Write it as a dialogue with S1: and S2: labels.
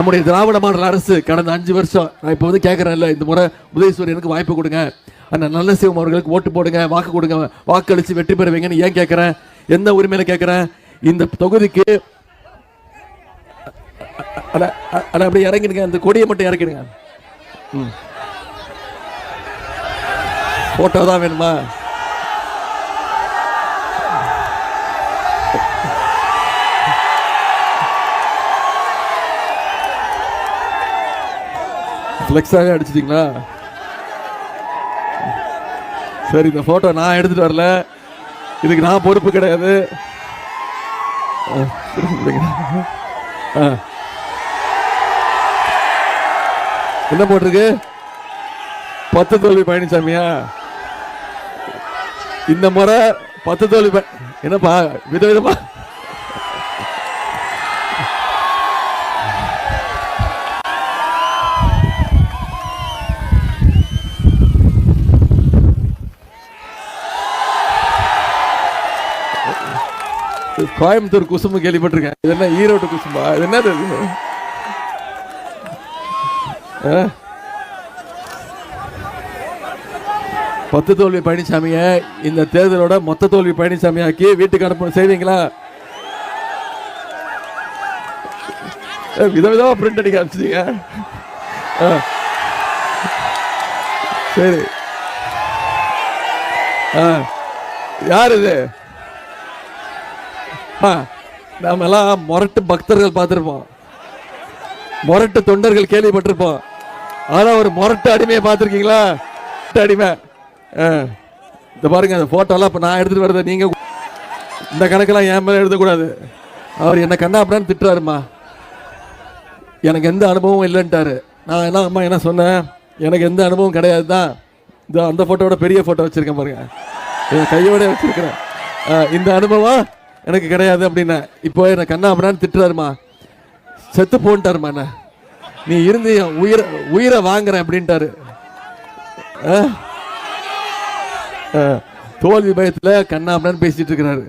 S1: நம்முடைய திராவிட மாடல் அரசு கடந்த 5 வருஷம் நான் இப்போ வந்து கேட்குறேன்ல, இந்த முறை உதயசூரியனுக்கு வாய்ப்பு கொடுங்க, அந்த நல்ல சிவம் அவர்களுக்கு ஓட்டு போடுங்க, வாக்கு கொடுங்க, வாக்களித்து வெற்றி பெற வைங்கன்னு ஏன் கேட்குறேன்? எந்த உரிமையில கேட்குறேன்? இந்த தொகுதிக்கு அப்படி இறங்கிடுங்க, அந்த கொடியை மட்டும் இறக்கிடுங்க. போட்டோ தான் வேணுமா? ஃப்ளெக்ஸாக அடிச்சிட்டிங்களா? சரி, இந்த போட்டோ நான் எடுத்துட்டு வரல, இதுக்கு நான் பொறுப்பு கிடையாது. என்ன போட்டிருக்கு? 10 தோல்வி பழனிசாமியா? இந்த முறை 10 தோல்வி. என்னப்பா விதவிதமா கோயம்புத்தூர் குசும்பு கேள்விப்பட்டிருக்கேன். இது என்ன ஈரோடு குசும்பா? இது என்ன? 10 தோல்வி பழனிசாமிய இந்த தேர்தலோட மொத்த தோல்வி பழனிசாமியாக்கி வீட்டுக்கு அனுப்ப செய்வீங்களா? விதவிதமா பிரிண்ட் அடிக்க ஆரம்பிச்சிட்டீங்க. சரி, யார் இது? நாம எல்லாம் மொரட்டு பக்தர்கள் பார்த்திருப்போம், மொரட்டு தொண்டர்கள் கேள்விப்பட்டிருப்போம். ஆனா ஒரு மொரட்டு அடிமையை பார்த்திருக்கீங்களா? அடிமை. இந்த பாருங்க, அந்த போட்டோலாம் இப்ப நான் எடுத்துட்டு வரத நீங்க இந்த கணக்கெல்லாம் என் மேல எழுதக்கூடாது. அவர் என்ன கண்ணா அப்படின்னு திட்டுறாருமா, எனக்கு எந்த அனுபவமும் இல்லைன்ட்டாரு. நான் என்ன அம்மா என்ன சொன்னேன்? எனக்கு எந்த அனுபவம் கிடையாது தான். அந்த போட்டோட பெரிய போட்டோ வச்சிருக்கேன் பாருங்க, கையோட வச்சிருக்கிறேன். இந்த அனுபவம் எனக்கு கிடையாது அப்படின்னா இப்போ என்ன கண்ணா அப்படின்னு திட்டுறாருமா, செத்து போன்ட்டாருமா, என்ன நீ இருந்து உயிரை வாங்குறேன் அப்படின்ட்டாரு. தோல்வி பயத்துல கண்ணா அப்படின்னு பேசிட்டு இருக்கிறாரு.